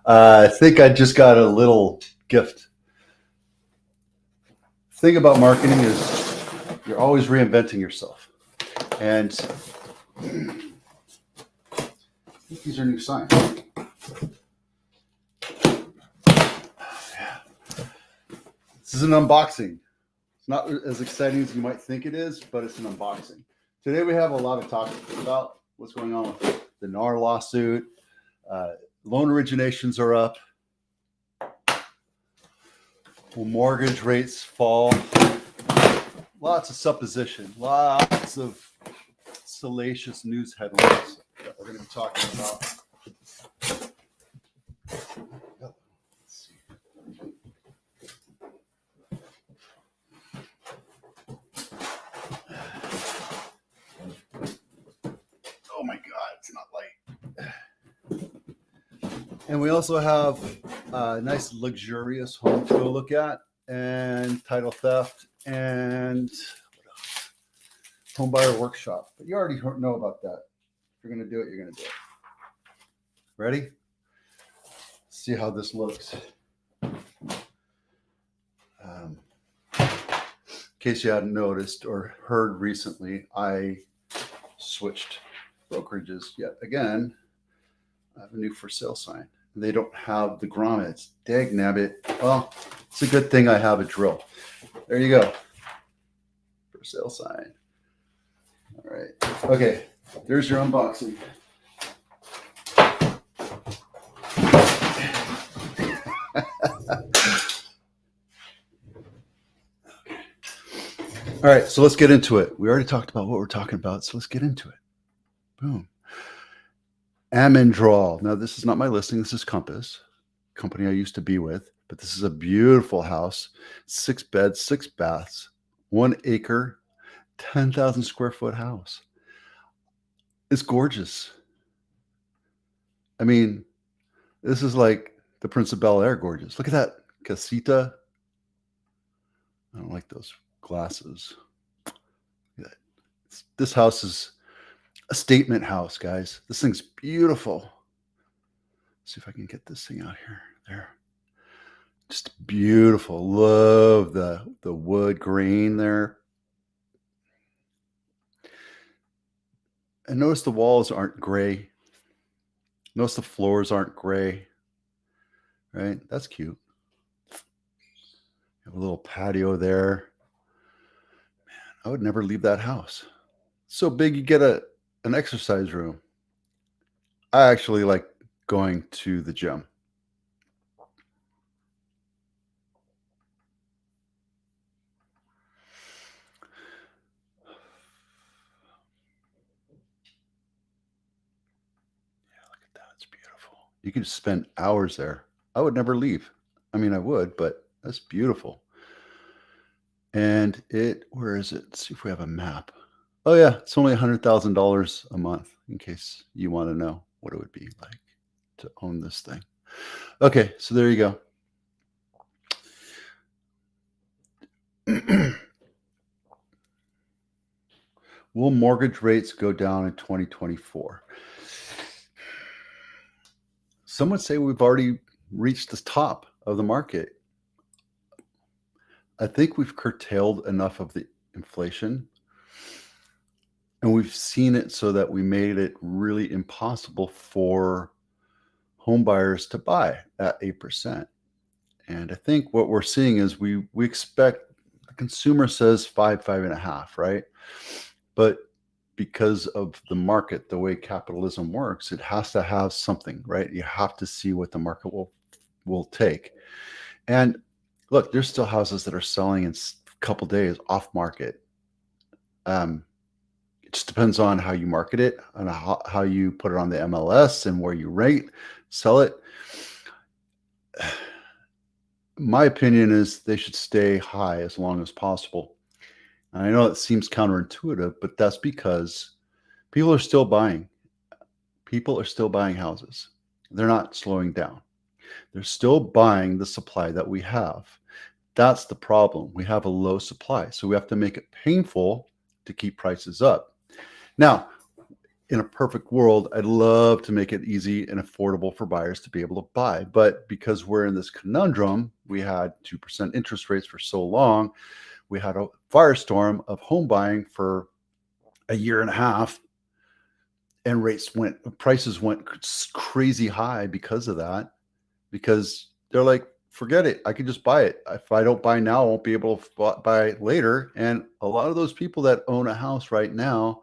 I think I just got a little gift. The thing about marketing is you're always reinventing yourself. And I think these are new signs. This is an unboxing. It's not as exciting as you might think it is, but it's an unboxing. Today we have a lot of talk about what's going on with the NAR lawsuit. Loan originations are up. Will mortgage rates fall? Lots of supposition, lots of salacious news headlines that we're going to be talking about. Oh my God, it's not light. And we also have a nice luxurious home to go look at, and title theft, and home buyer workshop. But you already know about that. If you're going to do it, you're going to do it. Ready? See how this looks. In case you hadn't noticed or heard recently, I switched brokerages yet again. I have a new for sale sign. They don't have the grommets. Dag nabbit. Well, it's a good thing I have a drill. There you go. For sale sign. All right. Okay. There's your unboxing. All right. So let's get into it. We already talked about what we're talking about. So let's get into it. Boom. Amendral. Now, this is not my listing. This is Compass, company I used to be with. But this is a beautiful house. 6 beds, 6 baths, 1 acre, 10,000 square foot house. It's gorgeous. I mean, this is like the Prince of Bel-Air gorgeous. Look at that casita. I don't like those glasses. This house is a statement house, guys. This thing's beautiful. Let's see if I can get this thing out here. There. Just beautiful. Love the wood grain there. And notice the walls aren't gray. Notice the floors aren't gray. Right? That's cute. Have a little patio there. Man, I would never leave that house. It's so big you get an exercise room. I actually like going to the gym. Yeah, look at that. It's beautiful. You can spend hours there. I would never leave. I mean, I would, but that's beautiful. And where is it? Let's see if we have a map. Oh yeah, it's only $100,000 a month, in case you want to know what it would be like to own this thing. Okay, so there you go. Will mortgage rates go down in 2024? Some would say we've already reached the top of the market. I think we've curtailed enough of the inflation, and we've seen it so that we made it really impossible for home buyers to buy at 8%. And I think what we're seeing is we expect, the consumer says 5.5, right? But because of the market, the way capitalism works, it has to have something, right? You have to see what the market will take. And look, there's still houses that are selling in a couple days off market. It just depends on how you market it, and how you put it on the MLS and where you sell it. My opinion is they should stay high as long as possible. And I know it seems counterintuitive, but that's because people are still buying. People are still buying houses. They're not slowing down. They're still buying the supply that we have. That's the problem. We have a low supply, so we have to make it painful to keep prices up. Now, in a perfect world, I'd love to make it easy and affordable for buyers to be able to buy. But because we're in this conundrum, we had 2% interest rates for so long. We had a firestorm of home buying for a year and a half, and prices went crazy high because of that. Because they're like, forget it, I can just buy it. If I don't buy now, I won't be able to buy later. And a lot of those people that own a house right now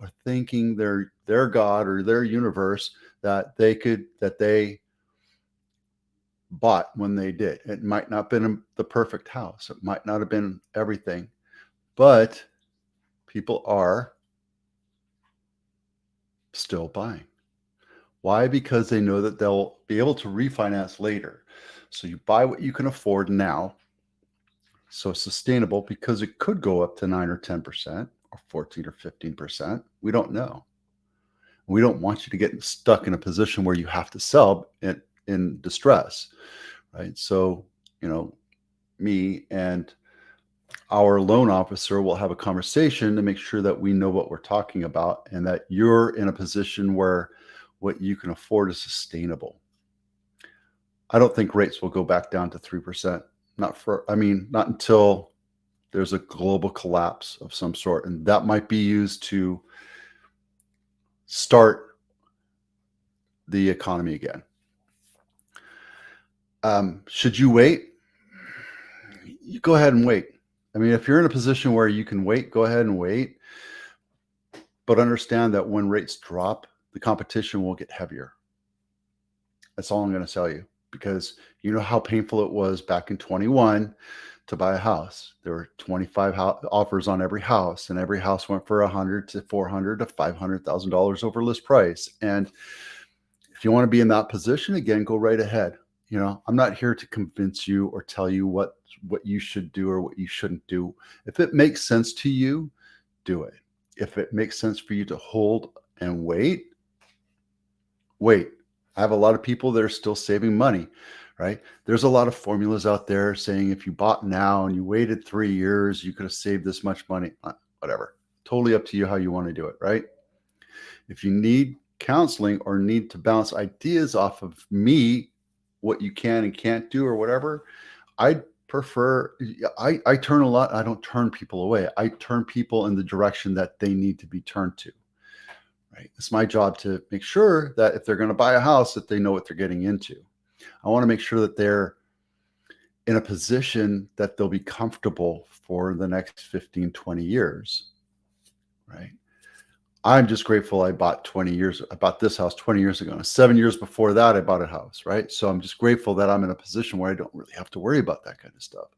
are thinking their God or their universe that they bought when they did. It might not have been the perfect house. It might not have been everything, but people are still buying. Why? Because they know that they'll be able to refinance later. So you buy what you can afford now. So sustainable, because it could go up to 9 or 10% or 14 or 15%. We don't know. We don't want you to get stuck in a position where you have to sell in distress, right? So, me and our loan officer will have a conversation to make sure that we know what we're talking about and that you're in a position where what you can afford is sustainable. I don't think rates will go back down to 3%. Not until there's a global collapse of some sort. And that might be used to start the economy again. Should you wait? You go ahead and wait. I mean, if you're in a position where you can wait, go ahead and wait. But understand that when rates drop, the competition will get heavier. That's all I'm going to tell you, because you know how painful it was back in 21 to buy a house. There were 25 offers on every house, and every house went for $100,000 to $400,000 to $500,000 over list price. And if you want to be in that position again, go right ahead. I'm not here to convince you or tell you what you should do or what you shouldn't do. If it makes sense to you, do it. If it makes sense for you to hold and wait. I have a lot of people that are still saving money, right? There's a lot of formulas out there saying if you bought now and you waited 3 years, you could have saved this much money. Whatever. Totally up to you how you want to do it, right? If you need counseling or need to bounce ideas off of me, what you can and can't do or whatever, I turn a lot. I don't turn people away. I turn people in the direction that they need to be turned to. Right? It's my job to make sure that if they're going to buy a house, that they know what they're getting into. I want to make sure that they're in a position that they'll be comfortable for the next 15, 20 years. Right? I'm just grateful I bought this house 20 years ago. 7 years before that, I bought a house, right? So I'm just grateful that I'm in a position where I don't really have to worry about that kind of stuff.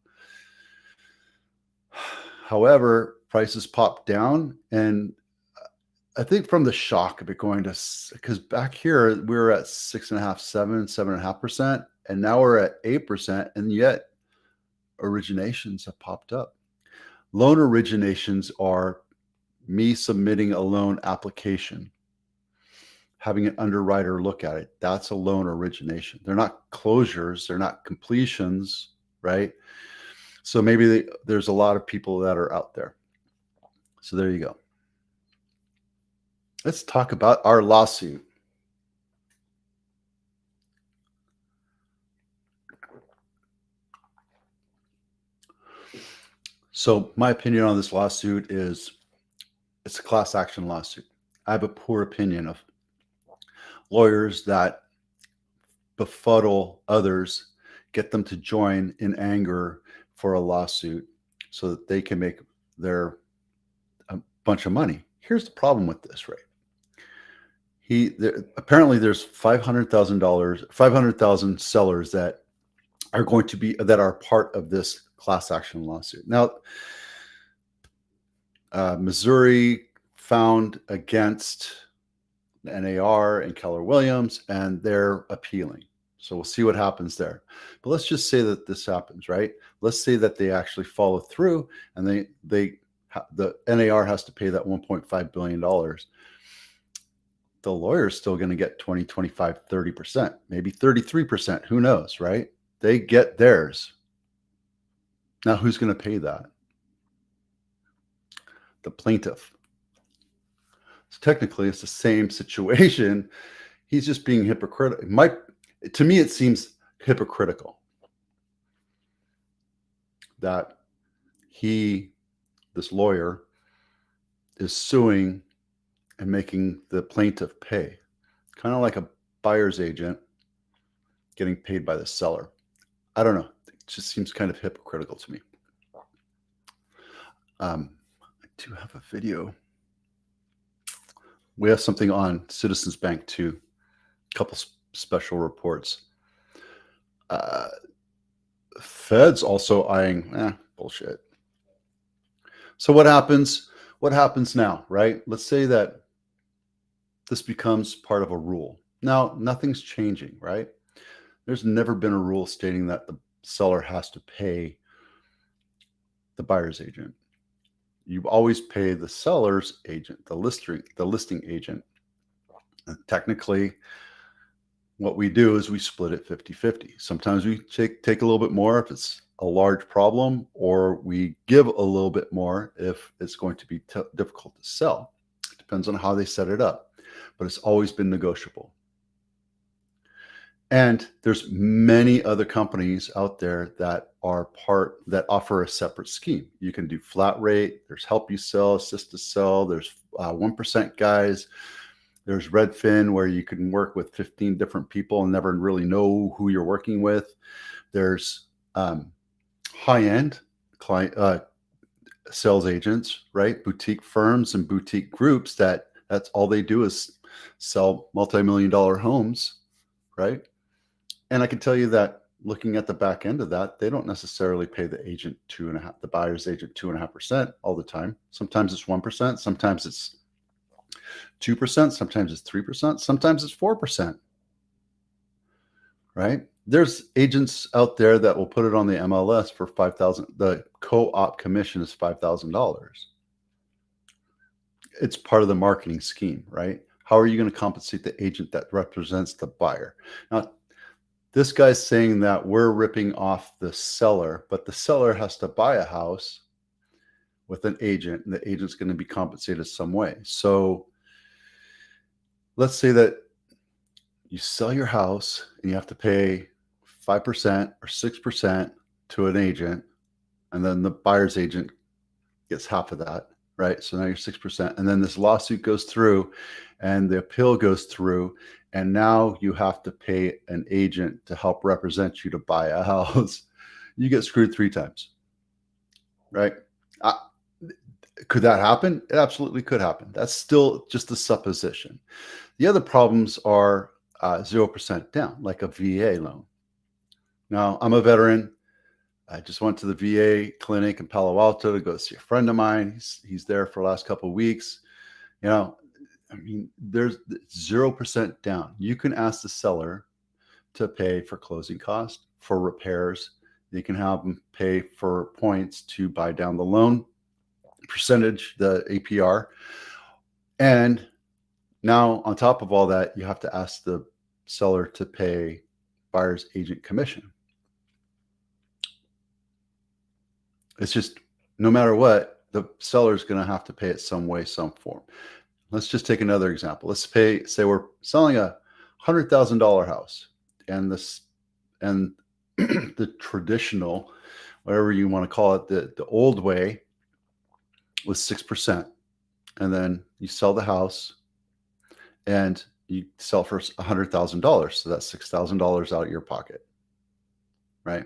However, prices popped down, and I think from the shock of it going to, because back here we were at 6.5%, 7.5%, and now we're at 8%, and yet originations have popped up. Loan originations are me submitting a loan application, having an underwriter look at it. That's a loan origination. They're not closures, they're not completions, right? So maybe there's a lot of people that are out there. So there you go. Let's talk about our lawsuit. So my opinion on this lawsuit is it's a class action lawsuit. I have a poor opinion of lawyers that befuddle others, get them to join in anger for a lawsuit so that they can make a bunch of money. Here's the problem with this, right? Apparently there's $500,000 sellers that are part of this class action lawsuit. Now, Missouri found against NAR and Keller Williams, and they're appealing. So we'll see what happens there. But let's just say that this happens, right? Let's say that they actually follow through, and the NAR has to pay that $1.5 billion. The lawyer's still going to get 20, 25, 30%, maybe 33%. Who knows, right? They get theirs. Now, who's going to pay that? The plaintiff. So technically, it's the same situation. He's just being hypocritical. To me, it seems hypocritical that this lawyer, is suing and making the plaintiff pay, kind of like a buyer's agent getting paid by the seller. I don't know. It just seems kind of hypocritical to me. I do have a video. We have something on Citizens Bank too. A couple special reports. Fed's also eyeing bullshit. So what happens? What happens now, right? Let's say that this becomes part of a rule. Now, nothing's changing, right? There's never been a rule stating that the seller has to pay the buyer's agent. You always pay the seller's agent, the listing agent. And technically, what we do is we split it 50-50. Sometimes we take a little bit more if it's a large problem, or we give a little bit more if it's going to be difficult to sell. It depends on how they set it up, but it's always been negotiable. And there's many other companies out there that offer a separate scheme. You can do flat rate. There's help you sell, assist to sell. There's 1% guys. There's Redfin, where you can work with 15 different people and never really know who you're working with. There's high-end client sales agents, right? Boutique firms and boutique groups that's all they do is sell multi-million-dollar homes, right? And I can tell you that looking at the back end of that, they don't necessarily pay the buyer's agent 2.5% all the time. Sometimes it's 1%, sometimes it's 2%, sometimes it's 3%, sometimes it's 4%. Right? There's agents out there that will put it on the MLS for $5,000. The co-op commission is $5,000. It's part of the marketing scheme, right? How are you going to compensate the agent that represents the buyer? Now, this guy's saying that we're ripping off the seller, but the seller has to buy a house with an agent, and the agent's going to be compensated some way. So let's say that you sell your house and you have to pay 5% or 6% to an agent, and then the buyer's agent gets half of that, right? So now you're 6%. And then this lawsuit goes through and the appeal goes through, and now you have to pay an agent to help represent you to buy a house. You get screwed 3 times, right? Could that happen? It absolutely could happen. That's still just a supposition. The other problems are 0% down, like a VA loan. Now, I'm a veteran. I just went to the VA clinic in Palo Alto to go see a friend of mine. He's there for the last couple of weeks. I mean, there's 0% down. You can ask the seller to pay for closing costs, for repairs. You can have them pay for points to buy down the loan percentage, the APR. And now, on top of all that, you have to ask the seller to pay buyer's agent commission. It's just, no matter what, the seller is going to have to pay it some way, some form. Let's just take another example. Let's say we're selling a $100,000 house, and the traditional, whatever you want to call it, the old way was 6%. And then you sell the house and you sell for $100,000. So that's $6,000 out of your pocket, right?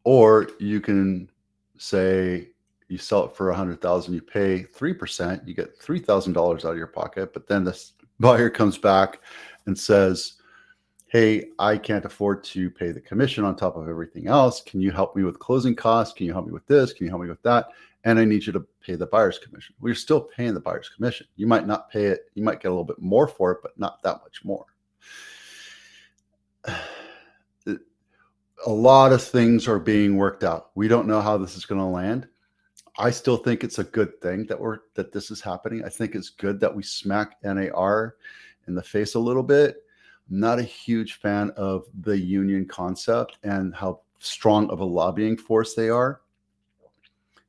Or you can say you sell it for $100,000, you pay 3%, you get $3,000 out of your pocket, but then this buyer comes back and says, hey, I can't afford to pay the commission on top of everything else. Can you help me with closing costs? Can you help me with this? Can you help me with that? And I need you to pay the buyer's commission. Well, you're still paying the buyer's commission. You might not pay it. You might get a little bit more for it, but not that much more. A lot of things are being worked out. We don't know how this is going to land. I still think it's a good thing that this is happening. I think it's good that we smack NAR in the face a little bit. I'm not a huge fan of the union concept and how strong of a lobbying force they are.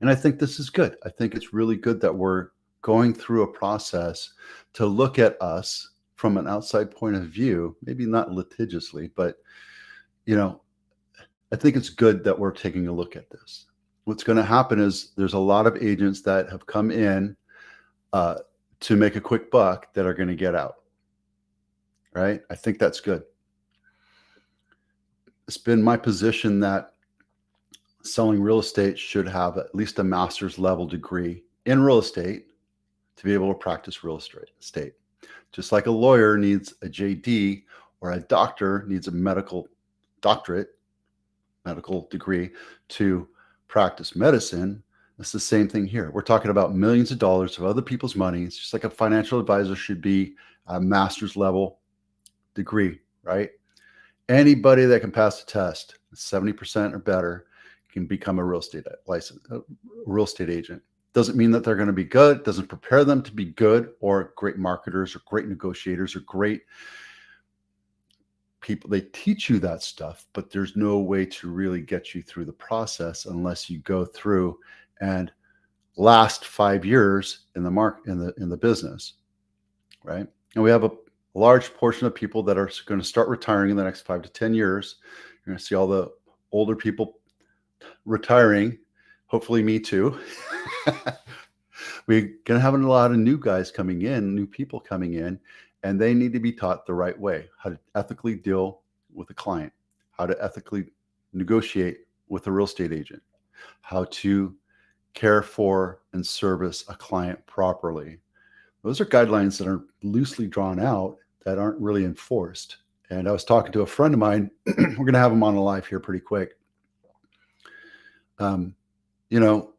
And I think this is good. I think it's really good that we're going through a process to look at us from an outside point of view, maybe not litigiously, but you know, I think it's good that we're taking a look at this. What's going to happen is there's a lot of agents that have come in to make a quick buck that are going to get out. Right? I think that's good. It's been my position that selling real estate should have at least a master's level degree in real estate to be able to practice real estate. Just like a lawyer needs a JD or a doctor needs a medical degree to practice medicine. It's the same thing here. We're talking about millions of dollars of other people's money. It's just like a financial advisor should be a master's level degree, right? Anybody that can pass the test, 70% or better, can become a real estate agent. Doesn't mean that they're going to be good. Doesn't prepare them to be good or great marketers or great negotiators or great people. They teach you that stuff, but there's no way to really get you through the process unless you go through and last 5 years in the business, right? And we have a large portion of people that are going to start retiring in the next 5 to 10 years. You're going to see all the older people retiring. Hopefully me too. We're going to have a lot of new guys coming in, new people coming in, and they need to be taught the right way, how to ethically deal with a client, how to ethically negotiate with a real estate agent, how to care for and service a client properly. Those are guidelines that are loosely drawn out that aren't really enforced. And I was talking to a friend of mine. We're going to have him on the live here pretty quick. You know,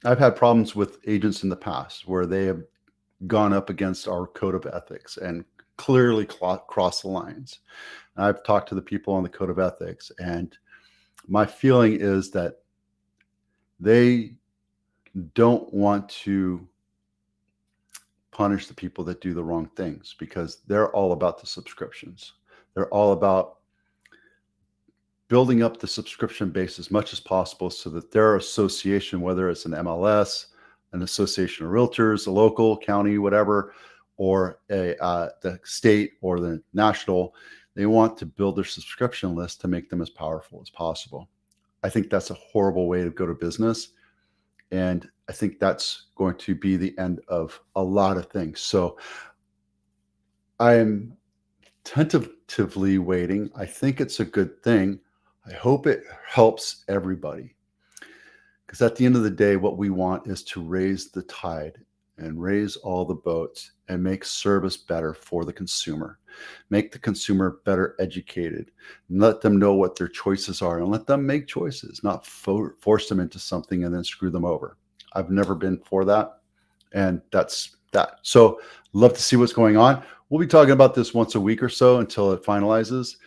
I've had problems with agents in the past where they have gone up against our code of ethics and clearly crossed the lines. And I've talked to the people on the code of ethics, and my feeling is that they don't want to punish the people that do the wrong things because they're all about the subscriptions. They're all about building up the subscription base as much as possible so that their association, whether it's an MLS, an association of realtors, a local, county, whatever, or the state or the national, they want to build their subscription list to make them as powerful as possible. I think that's a horrible way to go to business. And I think that's going to be the end of a lot of things. So I am tentatively waiting. I think it's a good thing. I hope it helps everybody. Because at the end of the day, what we want is to raise the tide and raise all the boats and make service better for the consumer. Make the consumer better educated. And let them know what their choices are and let them make choices, not force them into something and then screw them over. I've never been for that. And that's that. So love to see what's going on. We'll be talking about this once a week or so until it finalizes.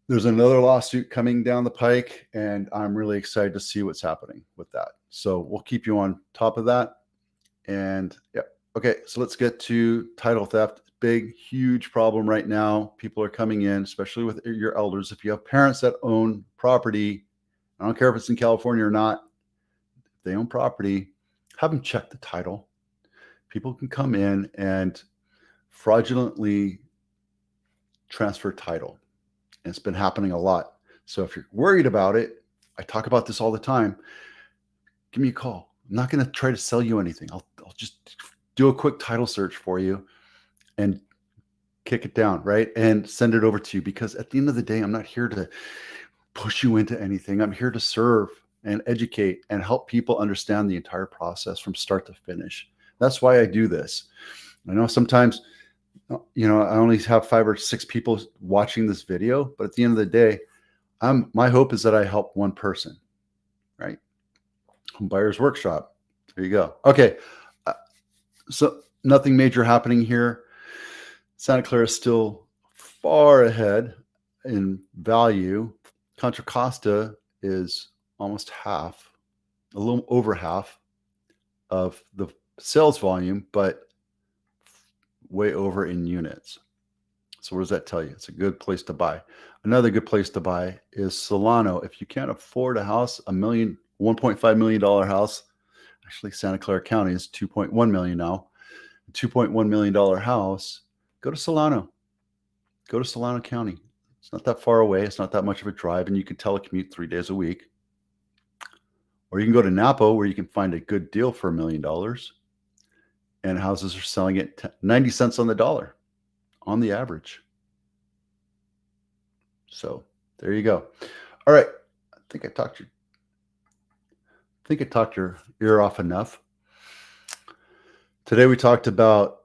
There's another lawsuit coming down the pike, and I'm really excited to see what's happening with that. So we'll keep you on top of that. And yeah, okay, so let's get to title theft. Big, huge problem right now. People are coming in, especially with your elders. If you have parents that own property, I don't care if it's in California or not, if they own property, have them check the title. People can come in and fraudulently transfer title. And it's been happening a lot. So if you're worried about it, I talk about this all the time. Give me a call. I'm not going to try to sell you anything. I'll just do a quick title search for you and kick it down, right? And send it over to you, because at the end of the day, I'm not here to push you into anything. I'm here to serve and educate and help people understand the entire process from start to finish. That's why I do this. I know sometimes, you know, I only have 5 or 6 people watching this video, but at the end of the day, my hope is that I help one person, right? Home Buyers Workshop. There you go. Okay. So nothing major happening here. Santa Clara is still far ahead in value. Contra Costa is almost half, a little over half of the sales volume, but way over in units. So what does that tell you? It's a good place to buy. Another good place to buy is Solano. If you can't afford a house, $1.5 million house, actually Santa Clara County is 2.1 million now. A $2.1 million house, go to Solano. Go to Solano County. It's not that far away. It's not that much of a drive, and you can telecommute 3 days a week. Or you can go to Napa, where you can find a good deal for $1 million, and houses are selling at 90 cents on the dollar on the average. So there you go. All right. I think I talked your ear off enough. Today we talked about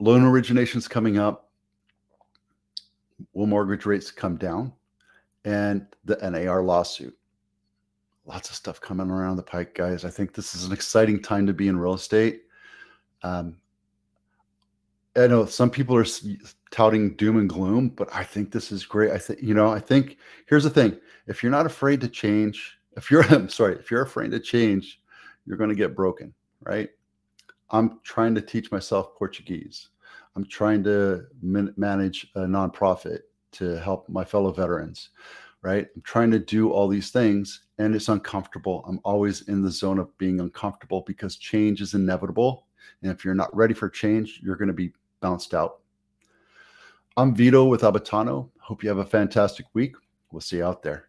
loan originations coming up. Will mortgage rates come down? And the NAR lawsuit. Lots of stuff coming around the pike, guys. I think this is an exciting time to be in real estate. I know some people are touting doom and gloom, but I think this is great. I think here's the thing. If you're not afraid to change, if you're afraid to change, you're going to get broken, right? I'm trying to teach myself Portuguese. I'm trying to manage a nonprofit to help my fellow veterans, right? I'm trying to do all these things, and it's uncomfortable. I'm always in the zone of being uncomfortable because change is inevitable. And if you're not ready for change, you're going to be bounced out. I'm Vito with Abitano. Hope you have a fantastic week. We'll see you out there.